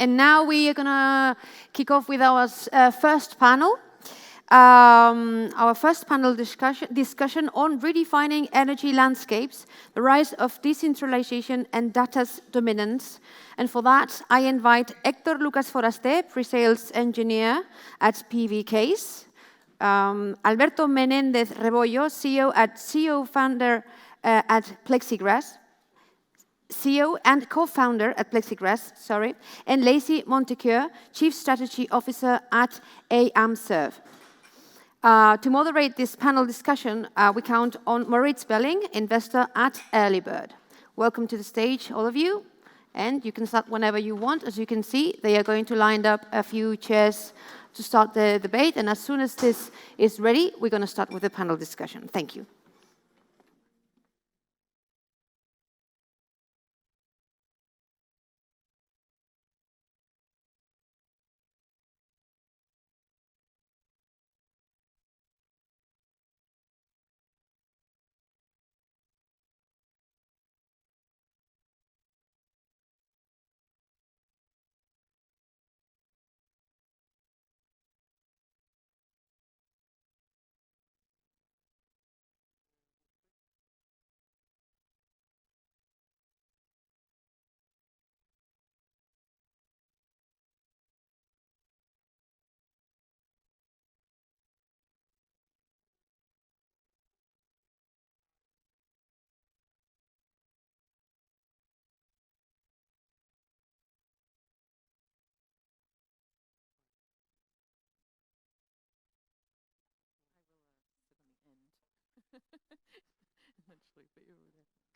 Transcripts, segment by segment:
And now we are going to kick off with our first panel. Our first panel discussion on redefining energy landscapes, the rise of decentralization and data's dominance. And for that, I invite Héctor Lucas Forasté, pre-sales engineer at PVcase, Alberto Méndez Rebollo, CEO founder at Plexigrid, CEO and co-founder at Plexigrid, and Lacey Montague, Chief Strategy Officer at IMServ. To moderate this panel discussion, we count on Moritz Belling, investor at Earlybird. Welcome to the stage, all of you, and you can start whenever you want. As you can see, they are going to line up a few chairs to start the debate, and as soon as this is ready, we're going to start with the panel discussion. Thank you.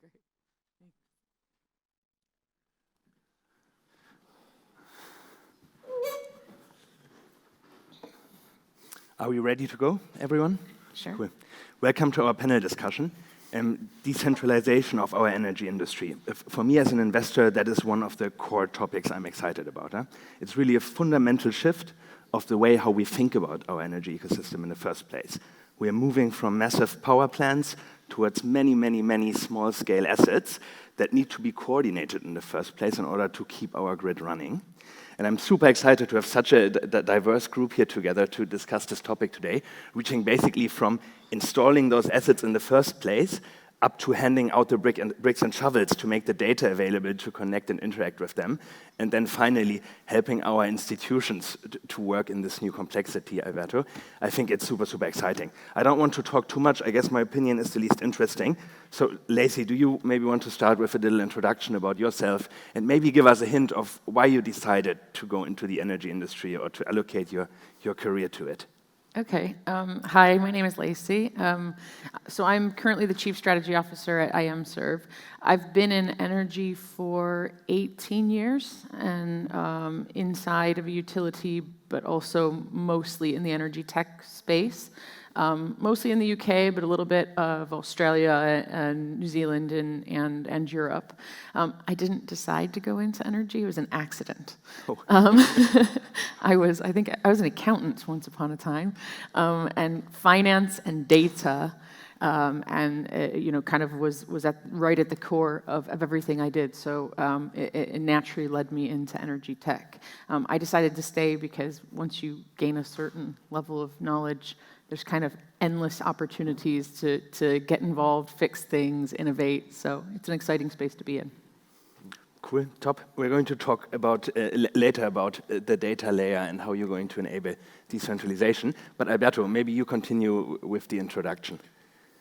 Great. Thanks. Are we ready to go, everyone? Sure. Cool. Welcome to our panel discussion, decentralization of our energy industry. For me as an investor, that is one of the core topics I'm excited about. It's really a fundamental shift of the way how we think about our energy ecosystem in the first place. We are moving from massive power plants towards many, many, many small-scale assets that need to be coordinated in the first place in order to keep our grid running. And I'm super excited to have such a diverse group here together to discuss this topic today, reaching basically from installing those assets in the first place up to handing out the bricks and shovels to make the data available to connect and interact with them, and then finally helping our institutions to work in this new complexity, Alberto. I think it's super, super exciting. I don't want to talk too much. I guess my opinion is the least interesting. So, Lacey, do you maybe want to start with a little introduction about yourself and maybe give us a hint of why you decided to go into the energy industry or to allocate your career to it? Okay. Hi, my name is Lacey. So I'm currently the Chief Strategy Officer at IMServ. I've been in energy for 18 years and inside of a utility, but also mostly in the energy tech space. Mostly in the UK, but a little bit of Australia and New Zealand and Europe. I didn't decide to go into energy. It was an accident. Oh. I think I was an accountant once upon a time, and finance and data kind of was right at the core of everything I did. So it naturally led me into energy tech. I decided to stay because once you gain a certain level of knowledge, there's kind of endless opportunities to get involved, fix things, innovate. So it's an exciting space to be in. Cool, top. We're going to talk about later about the data layer and how you're going to enable decentralization. But Alberto, maybe you continue with the introduction.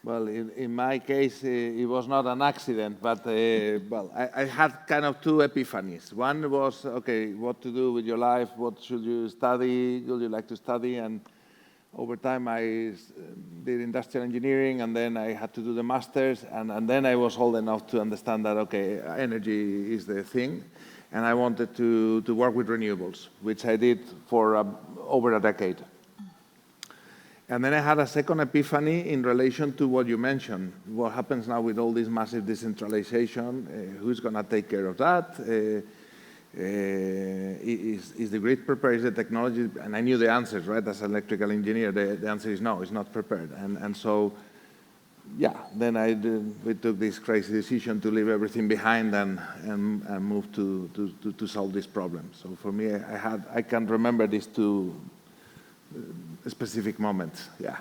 Well, in my case, it was not an accident, but I had kind of two epiphanies. One was, okay, what to do with your life? What should you study? Would you like to study? And over time, I did industrial engineering, and then I had to do the master's, and then I was old enough to understand that, okay, energy is the thing, and I wanted to work with renewables, which I did for over a decade. And then I had a second epiphany in relation to what you mentioned. What happens now with all this massive decentralization? Who's going to take care of that? Is the grid prepared? Is the technology? And I knew the answers, right? As an electrical engineer, the answer is no, it's not prepared. And so yeah, then we took this crazy decision to leave everything behind and move to solve this problem. So for me, I can remember these two specific moments. Yeah.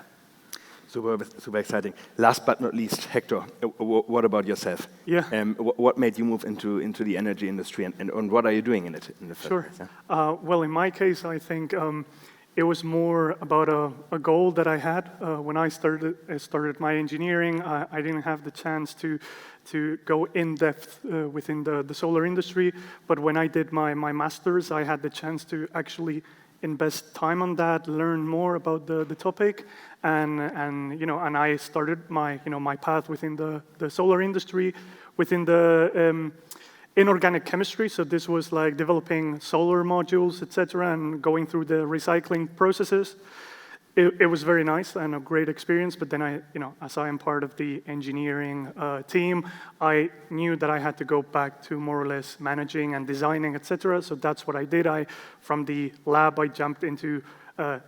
Super exciting. Last but not least, Hector, what about yourself? Yeah. What made you move into the energy industry, and what are you doing in it in the first place? Sure. Well, in my case, I think it was more about a goal that I had when I started my engineering. I didn't have the chance to go in depth within the solar industry, but when I did my master's, I had the chance to actually invest time on that, learn more about the topic, and I started my path within the solar industry, within the inorganic chemistry. So this was like developing solar modules, etc., and going through the recycling processes. It was very nice and a great experience, but then as I am part of the engineering team, I knew that I had to go back to more or less managing and designing, etc. So that's what I did. From the lab, I jumped into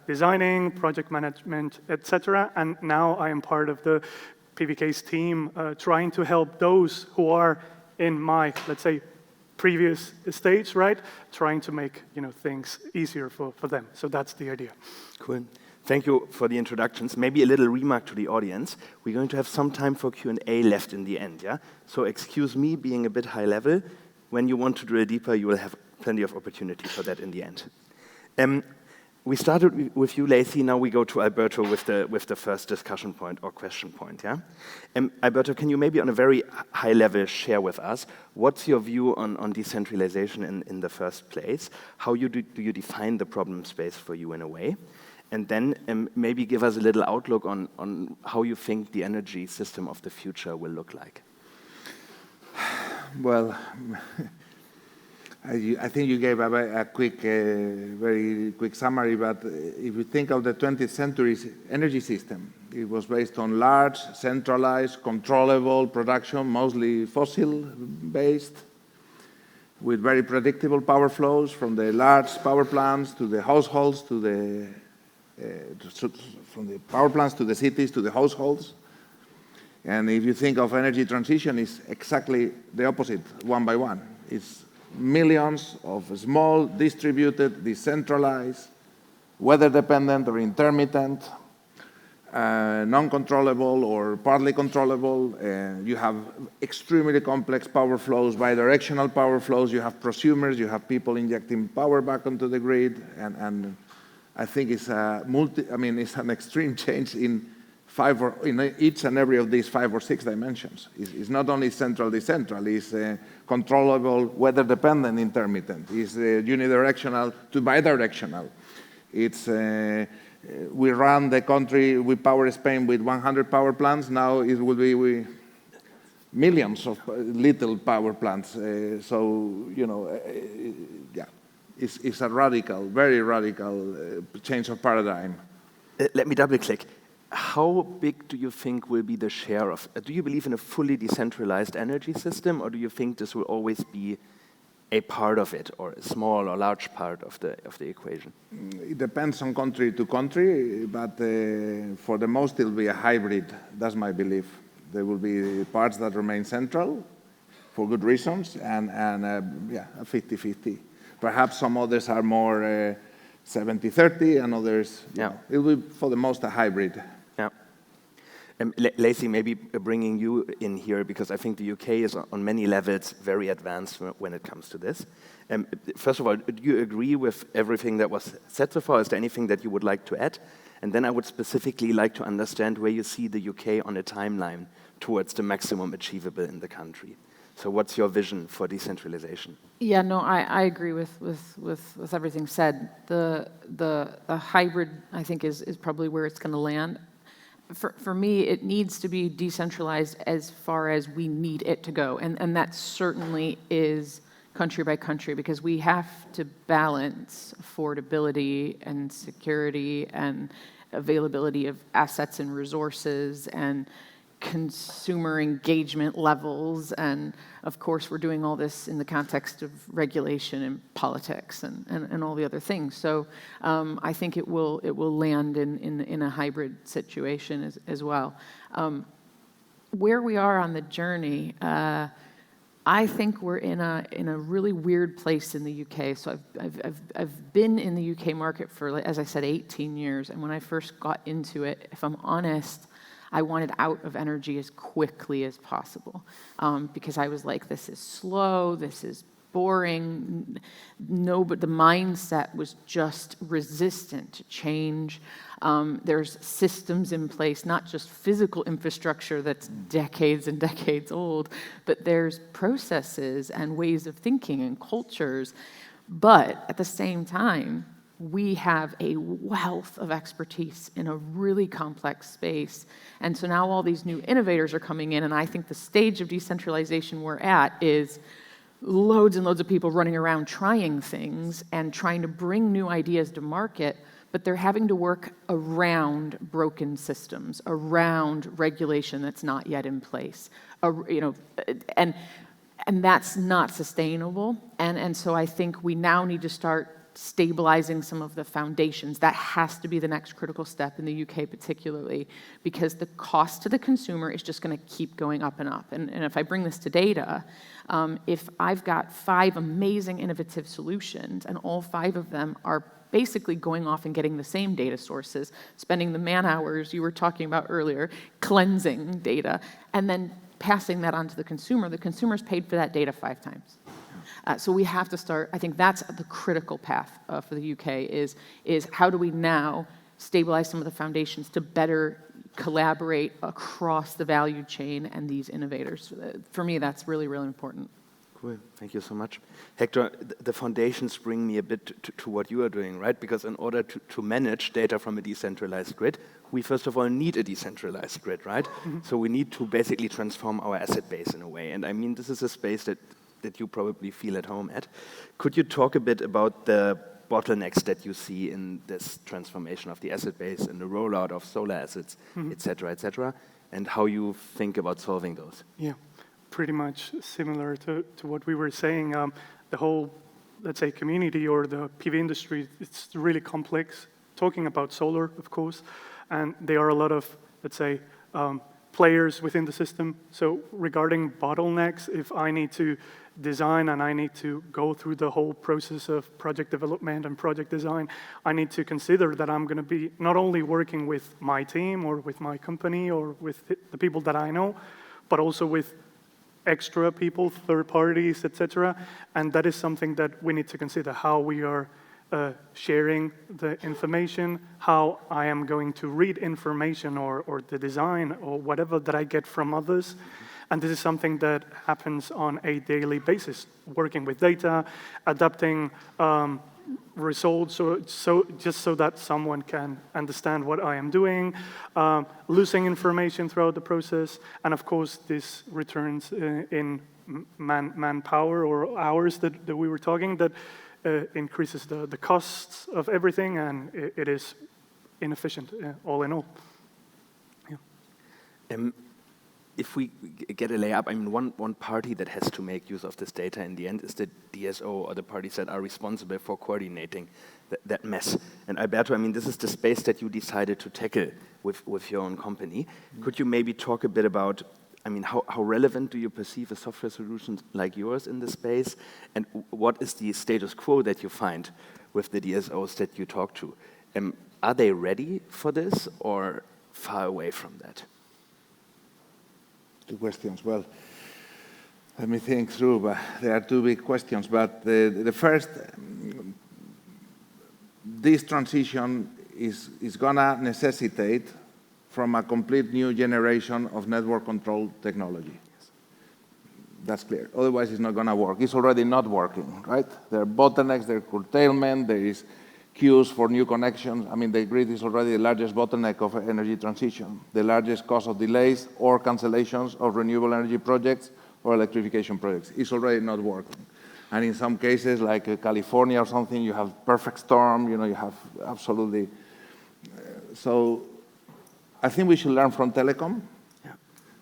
designing, project management, etc. And now I am part of the PVcase team, trying to help those who are in my, let's say, previous stage, right? Trying to make things easier for them. So that's the idea. Cool. Thank you for the introductions. Maybe a little remark to the audience. We're going to have some time for Q&A left in the end, yeah? So excuse me being a bit high level. When you want to drill deeper, you will have plenty of opportunity for that in the end. We started with you, Lacey. Now we go to Alberto with the first discussion point or question point, yeah? Alberto, can you maybe on a very high level share with us what's your view on decentralization in the first place? How do you define the problem space for you in a way? And then maybe give us a little outlook on how you think the energy system of the future will look like. Well, I think you gave a very quick summary, but if you think of the 20th century's energy system, it was based on large, centralized, controllable production, mostly fossil-based, with very predictable power flows from the large power plants to the households, from the power plants to the cities to the households. And if you think of energy transition, it's exactly the opposite, one by one. It's millions of small, distributed, decentralized, weather-dependent or intermittent, non-controllable or partly controllable. You have extremely complex power flows, bidirectional power flows. You have prosumers. You have people injecting power back onto the grid. And I think it's it's an extreme change in each and every of these 5 or 6 dimensions. It's not only central, decentral. It's controllable, weather-dependent, intermittent. It's unidirectional to bidirectional. It's we run the country, we power Spain with 100 power plants. Now it will be millions of little power plants. It's a radical, very radical change of paradigm. Let me double-click. How big do you think will be the share of? Do you believe in a fully decentralized energy system, or do you think this will always be a part of it, or a small or large part of the equation? It depends on country to country, but for the most, it will be a hybrid. That's my belief. There will be parts that remain central for good reasons, and a 50-50. Perhaps some others are more 70-30, and others, it will be, for the most, a hybrid. Yeah. Lacey, maybe bringing you in here, because I think the UK is on many levels very advanced when it comes to this. First of all, do you agree with everything that was said so far? Is there anything that you would like to add? And then I would specifically like to understand where you see the UK on a timeline towards the maximum achievable in the country. So what's your vision for decentralization? Yeah, no, I agree with everything said. The hybrid, I think, is probably where it's going to land. For me, it needs to be decentralized as far as we need it to go. And that certainly is country by country, because we have to balance affordability and security and availability of assets and resources and consumer engagement levels, and of course we're doing all this in the context of regulation and politics and all the other things. So I think it will land in a hybrid situation as well. where we are on the journey, I think we're in a really weird place in the UK. So I've been in the UK market for, as I said, 18 years. And when I first got into it, if I'm honest, I wanted out of energy as quickly as possible, because I was like, this is slow, this is boring. No, but the mindset was just resistant to change. There's systems in place, not just physical infrastructure that's decades and decades old, but there's processes and ways of thinking and cultures. But at the same time, we have a wealth of expertise in a really complex space. And so now all these new innovators are coming in, and I think the stage of decentralization we're at is loads and loads of people running around trying things and trying to bring new ideas to market, but they're having to work around broken systems, around regulation that's not yet in place, and that's not sustainable. And so I think we now need to start stabilizing some of the foundations. That has to be the next critical step in the UK particularly, because the cost to the consumer is just going to keep going up and up. And if I bring this to data, if I've got 5 amazing innovative solutions and all 5 of them are basically going off and getting the same data sources, spending the man hours you were talking about earlier, cleansing data, and then passing that on to the consumer's paid for that data 5 times. So we have to start, I think that's the critical path for the UK, is how do we now stabilize some of the foundations to better collaborate across the value chain and these innovators. For me, that's really, really important. Cool, thank you so much. Hector, the foundations bring me a bit to what you are doing, right? Because in order to manage data from a decentralized grid, we first of all need a decentralized grid, right? Mm-hmm. So we need to basically transform our asset base in a way. And I mean, this is a space that you probably feel at home at. Could you talk a bit about the bottlenecks that you see in this transformation of the asset base and the rollout of solar assets, et cetera, and how you think about solving those? Yeah, pretty much similar to what we were saying. The whole, let's say, community or the PV industry, it's really complex. Talking about solar, of course, and there are a lot of, let's say, players within the system. So regarding bottlenecks, if I need to design and I need to go through the whole process of project development and project design, I need to consider that I'm going to be not only working with my team or with my company or with the people that I know, but also with extra people, third parties, etc. And that is something that we need to consider, how we are sharing the information, how I am going to read information or the design or whatever that I get from others. And this is something that happens on a daily basis, working with data, adapting results, so just so that someone can understand what I am doing, losing information throughout the process, and of course this returns in manpower or hours that we were talking, that increases the costs of everything, and it is inefficient all in all. Yeah. If we get a layup, I mean, one party that has to make use of this data in the end is the DSO, or the parties that are responsible for coordinating that mess. And Alberto, I mean, this is the space that you decided to tackle with your own company. Could you maybe talk a bit about, I mean, how relevant do you perceive a software solution like yours in this space? And what is the status quo that you find with the DSOs that you talk to? Are they ready for this or far away from that? 2 questions. Well, let me think through. But there are 2 big questions. But the first, this transition is going to necessitate from a complete new generation of network control technology. Yes. That's clear. Otherwise, it's not going to work. It's already not working, right? There are bottlenecks, there are curtailment, there is queues for new connections. I mean, the grid is already the largest bottleneck of energy transition, the largest cause of delays or cancellations of renewable energy projects or electrification projects. It's already not working. And in some cases, like California or something, you have perfect storm, you have absolutely. So I think we should learn from telecom. Yeah.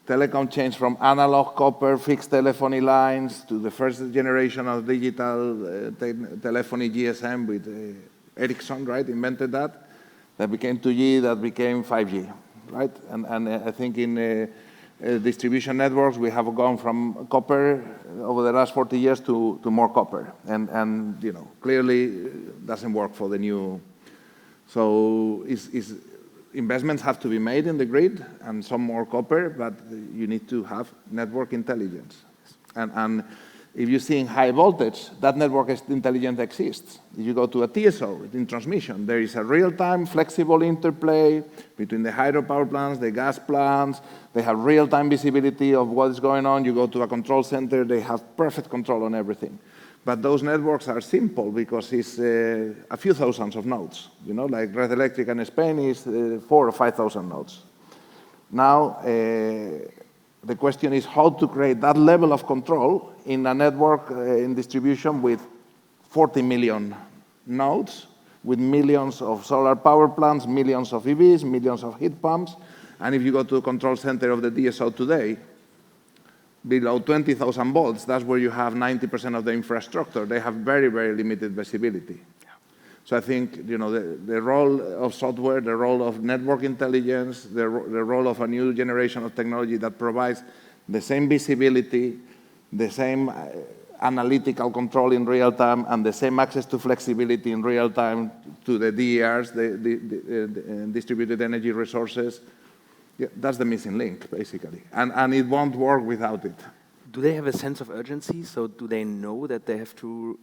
Telecom changed from analog copper fixed telephony lines to the first generation of digital telephony GSM with Ericsson, right, invented that became 2G, that became 5G, right? And I think in distribution networks, we have gone from copper over the last 40 years to more copper. And you know, clearly doesn't work for the new. So investments have to be made in the grid and some more copper, but you need to have network intelligence. And if you see in high voltage, that network intelligence exists. If you go to a TSO in transmission, there is a real-time flexible interplay between the hydropower plants, the gas plants. They have real-time visibility of what is going on. You go to a control center, they have perfect control on everything. But those networks are simple because it's a few thousands of nodes. You know, like Red Electric in Spain is 4,000 or 5,000 nodes. Now, the question is how to create that level of control in a network in distribution with 40 million nodes, with millions of solar power plants, millions of EVs, millions of heat pumps. And if you go to the control center of the DSO today, below 20,000 volts, that's where you have 90% of the infrastructure. They have very, very limited visibility. Yeah. So I think, you know, the role of software, the role of network intelligence, the role of a new generation of technology that provides the same visibility, the same analytical control in real time, and the same access to flexibility in real time to the DERs, the distributed energy resources. Yeah, that's the missing link, basically. And it won't work without it. Do they have a sense of urgency? So do they know that they have to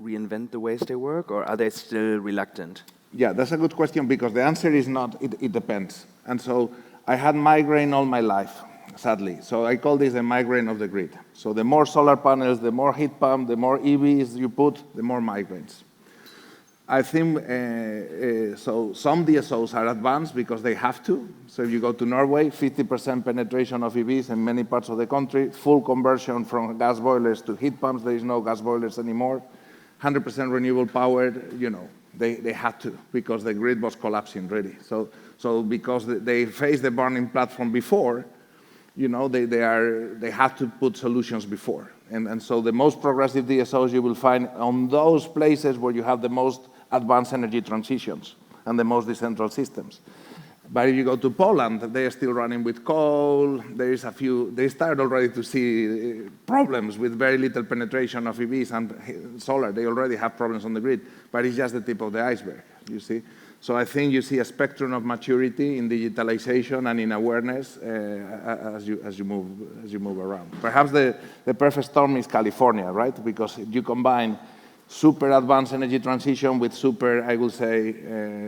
reinvent the ways they work, or are they still reluctant? Yeah, that's a good question, because the answer is not, it depends. And so I had migraine all my life, sadly. So I call this the migraine of the grid. So the more solar panels, the more heat pump, the more EVs you put, the more migraines. I think, so some DSOs are advanced because they have to. So if you go to Norway, 50% penetration of EVs in many parts of the country, full conversion from gas boilers to heat pumps. There is no gas boilers anymore. 100% renewable power, you know, they had to because the grid was collapsing really. So because they faced the burning platform before, you know, they had to put solutions before. And so the most progressive DSOs you will find on those places where you have the most advanced energy transitions and the most decentralized systems. But if you go to Poland, they are still running with coal. There is a few, they start already to see problems with very little penetration of EVs and solar. They already have problems on the grid, but it's just the tip of the iceberg, you see. So I think you see a spectrum of maturity in digitalization and in awareness as you move around. Perhaps the perfect storm is California, right? Because you combine super advanced energy transition with super, I would say,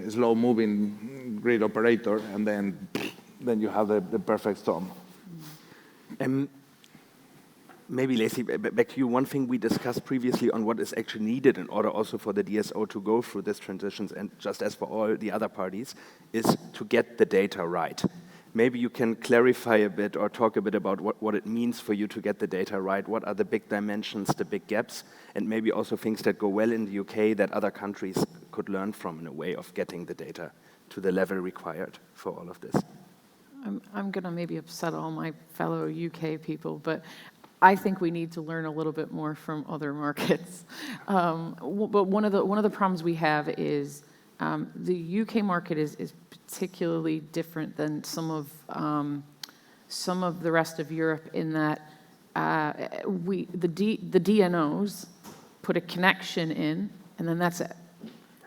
slow-moving grid operator, and then you have the perfect storm. Maybe, Lacey, back to you. One thing we discussed previously on what is actually needed in order also for the DSO to go through these transitions, and just as for all the other parties, is to get the data right. Maybe you can clarify a bit or talk a bit about what it means for you to get the data right. What are the big dimensions, the big gaps, and maybe also things that go well in the UK that other countries could learn from in a way of getting the data to the level required for all of this. I'm going to maybe upset all my fellow UK people, but I think we need to learn a little bit more from other markets. But one of the problems we have is the UK market is particularly different than some of the rest of Europe in that the DNOs put a connection in, and then that's it.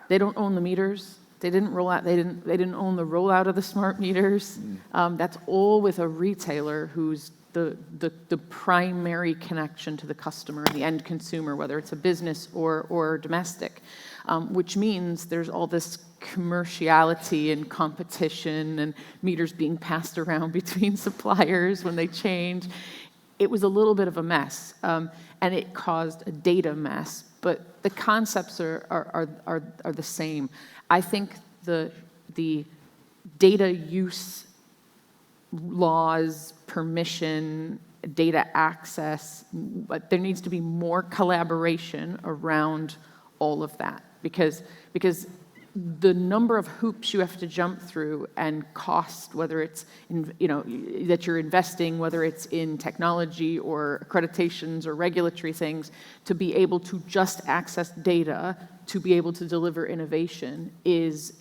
They don't own the meters. They didn't roll out. They didn't own the rollout of the smart meters. That's all with a retailer who's the primary connection to the customer, the end consumer, whether it's a business or domestic, which means there's all this commerciality and competition and meters being passed around between suppliers when they change. It was a little bit of a mess, and it caused a data mess, but the concepts are the same. I think the data use laws, permission, data access, but there needs to be more collaboration around all of that because the number of hoops you have to jump through and cost, whether it's that you're investing, whether it's in technology or accreditations or regulatory things, to be able to just access data to be able to deliver innovation is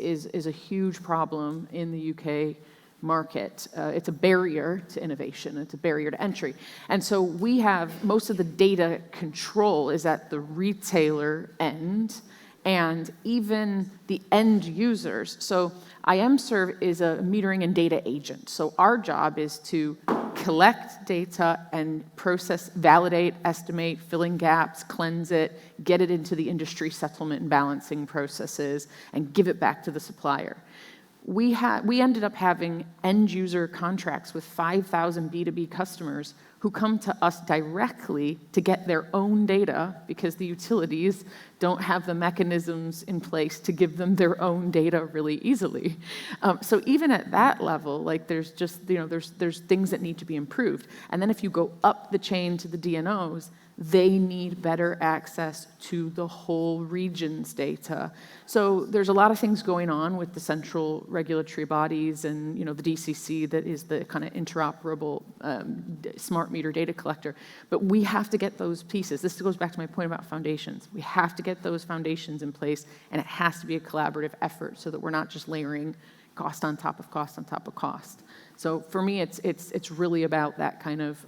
a huge problem in the UK market. It's a barrier to innovation. It's a barrier to entry. And so we have most of the data control is at the retailer end and even the end users. So IMServ is a metering and data agent. So our job is to collect data and process, validate, estimate, fill in gaps, cleanse it, get it into the industry settlement and balancing processes, and give it back to the supplier. We ended up having end user contracts with 5,000 B2B customers who come to us directly to get their own data because the utilities don't have the mechanisms in place to give them their own data really easily. So even at that level, like there's just, there's things that need to be improved. And then if you go up the chain to the DNOs, they need better access to the whole region's data. So there's a lot of things going on with the central regulatory bodies and the DCC that is the kind of interoperable smart meter data collector. But we have to get those pieces. This goes back to my point about foundations. We have to get those foundations in place, and it has to be a collaborative effort so that we're not just layering cost on top of cost on top of cost. So for me, it's really about that kind of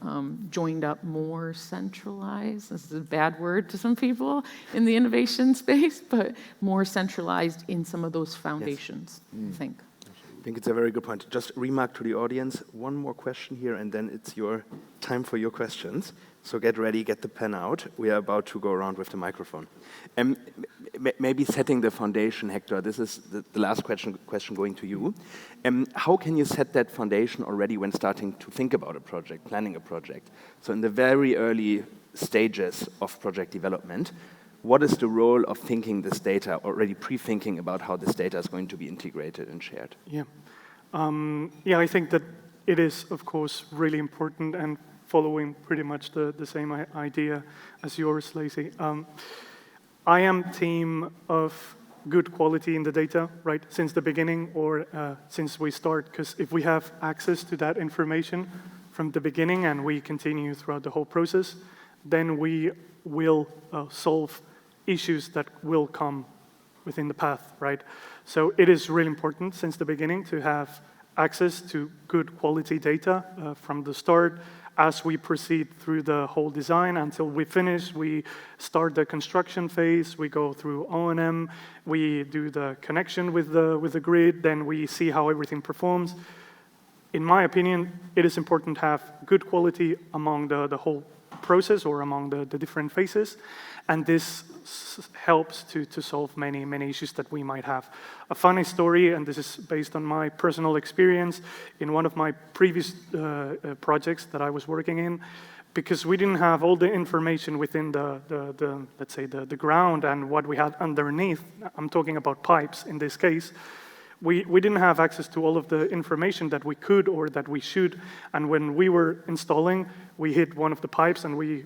joined up, more centralized. This is a bad word to some people in the innovation space, but more centralized in some of those foundations, I think. I think it's a very good point. Just remark to the audience, one more question here, and then it's your time for your questions. So get ready, get the pen out. We are about to go around with the microphone. Maybe setting the foundation, Hector, this is the last question going to you. How can you set that foundation already when starting to think about a project, planning a project? So in the very early stages of project development, what is the role of thinking this data, already pre-thinking about how this data is going to be integrated and shared? Yeah, I think that it is, of course, really important and following pretty much the same idea as yours, Lacey. I am team of good quality in the data, right, since the beginning or since we start, because if we have access to that information from the beginning and we continue throughout the whole process, then we will solve issues that will come within the path, right? So it is really important since the beginning to have access to good quality data from the start. As we proceed through the whole design until we finish, we start the construction phase, we go through O&M, we do the connection with the grid, then we see how everything performs. In my opinion, it is important to have good quality among the whole process or among the different phases, and this helps to solve many issues that we might have. A funny story, and this is based on my personal experience, in one of my previous projects that I was working in, because we didn't have all the information within the let's say, the ground and what we had underneath. I'm talking about pipes in this case. We didn't have access to all of the information that we could or that we should, and when we were installing, we hit one of the pipes and we,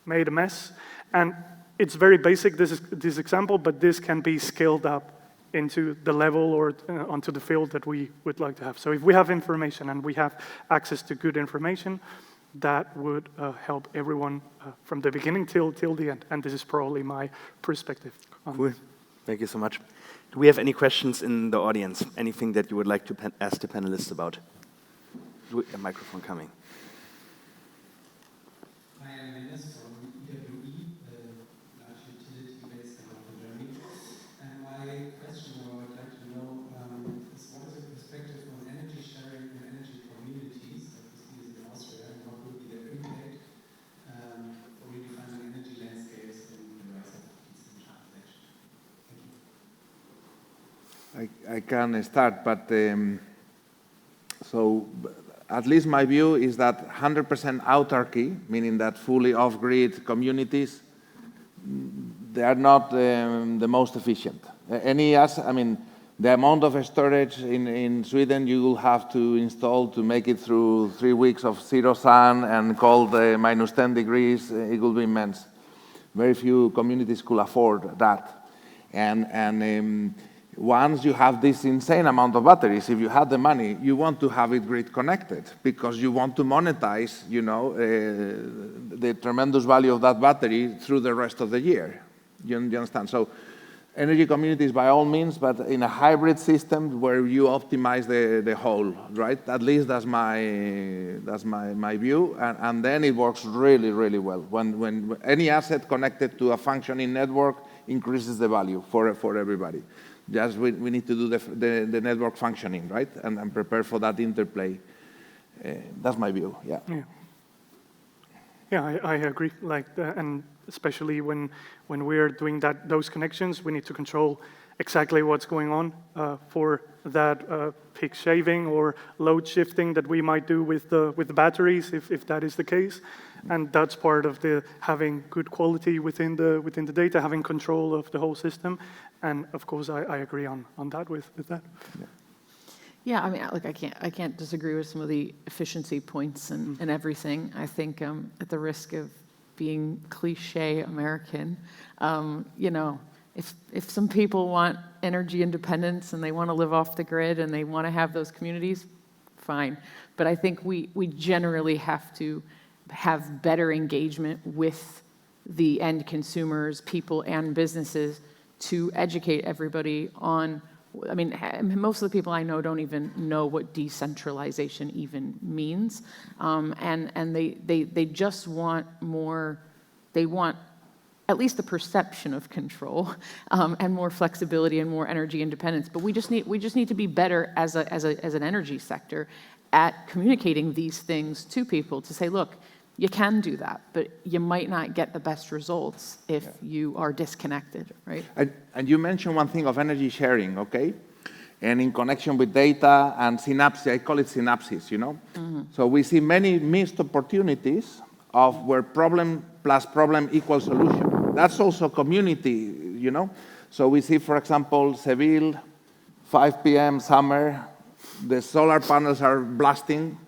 made a mess. And it's very basic, this example, but this can be scaled up into the level or onto the field that we would like to have. So if we have information and we have access to good information, that would help everyone from the beginning till the end. And this is probably my perspective. Cool. Thank you so much. Do we have any questions in the audience? Anything that you would like to ask the panelists about? A microphone coming. I am Dennis from EWE, the large utility based in Germany. And my question, or I'd like to know, is what is the perspective on energy sharing and energy communities, like we see in Austria, and what would be their impact for redefining energy landscapes and the rise of decentralization? Thank you. I can start, but so at least my view is that 100% autarky, meaning that fully off-grid communities, they are not the most efficient. The amount of storage in Sweden you will have to install to make it through 3 weeks of zero sun and cold minus 10 degrees, it will be immense. Very few communities could afford that. And once you have this insane amount of batteries, if you have the money, you want to have it grid connected because you want to monetize, the tremendous value of that battery through the rest of the year. You understand? So energy communities by all means, but in a hybrid system where you optimize the whole, right? At least that's my view, and then it works really, really well. When any asset connected to a functioning network increases the value for everybody. Just we need to do the network functioning, right? And prepare for that interplay. That's my view, yeah. Yeah, I agree. And especially when we're doing those connections, we need to control exactly what's going on for that peak shaving or load shifting that we might do with the batteries, if that is the case. And that's part of the having good quality within the data, having control of the whole system. And of course, I agree on that with that. Yeah. Yeah, I mean, look, I can't disagree with some of the efficiency points and everything. I think at the risk of being cliche American, you know, if some people want energy independence and they want to live off the grid and they want to have those communities, fine. But I think we generally have to have better engagement with the end consumers, people and businesses to educate everybody on. I mean, most of the people I know don't even know what decentralization even means, and they just want more. They want at least the perception of control and more flexibility and more energy independence. But we just need to be better as an energy sector at communicating these things to people to say, look, you can do that, but you might not get the best results if you are disconnected, right? And you mentioned one thing of energy sharing, okay? And in connection with data and synapses, I call it synapses, you know? Mm-hmm. So we see many missed opportunities of where problem plus problem equals solution. That's also community, you know? So we see, for example, Seville, 5 p.m. summer, the solar panels are blasting.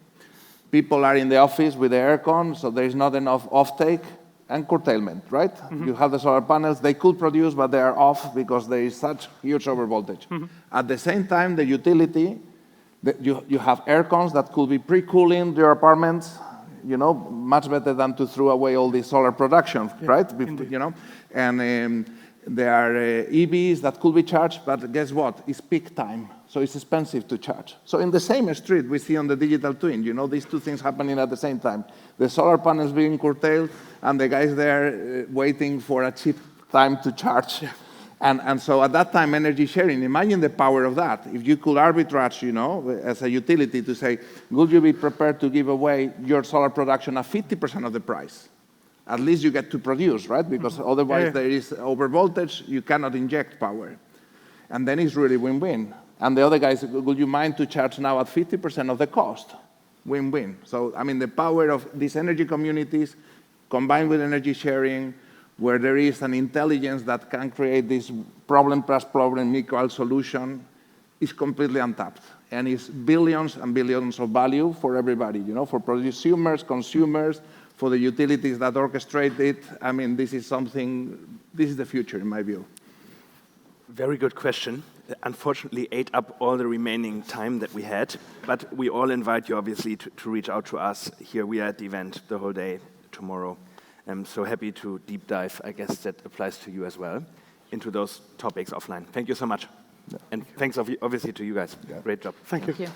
People are in the office with the aircon, so there is not enough offtake and curtailment, right? Mm-hmm. You have the solar panels, they could produce, but they are off because there is such huge overvoltage. Mm-hmm. At the same time, the utility, you have aircons that could be pre-cooling your apartments, you know, much better than to throw away all the solar production, right? Indeed. You know, and there are EVs that could be charged, but guess what? It's peak time. So it's expensive to charge. So in the same street, we see on the digital twin, you know, these two things happening at the same time. The solar panels being curtailed, and the guys there waiting for a cheap time to charge. And so at that time, energy sharing, imagine the power of that. If you could arbitrage, you know, as a utility to say, would you be prepared to give away your solar production at 50% of the price? At least you get to produce, right? Because otherwise there is overvoltage, you cannot inject power. And then it's really win-win. And the other guys, would you mind to charge now at 50% of the cost? Win-win. So, I mean, the power of these energy communities combined with energy sharing, where there is an intelligence that can create this problem plus problem equal solution, is completely untapped. And it's billions and billions of value for everybody, you know, for prosumers, consumers, for the utilities that orchestrate it. I mean, this is the future, in my view. Very good question. Unfortunately, ate up all the remaining time that we had, but we all invite you, obviously, to reach out to us. Here we are at the event the whole day tomorrow. I'm so happy to deep dive, I guess that applies to you as well, into those topics offline. Thank you so much. And thanks, obviously, to you guys. Great job. Thank you. Thank you.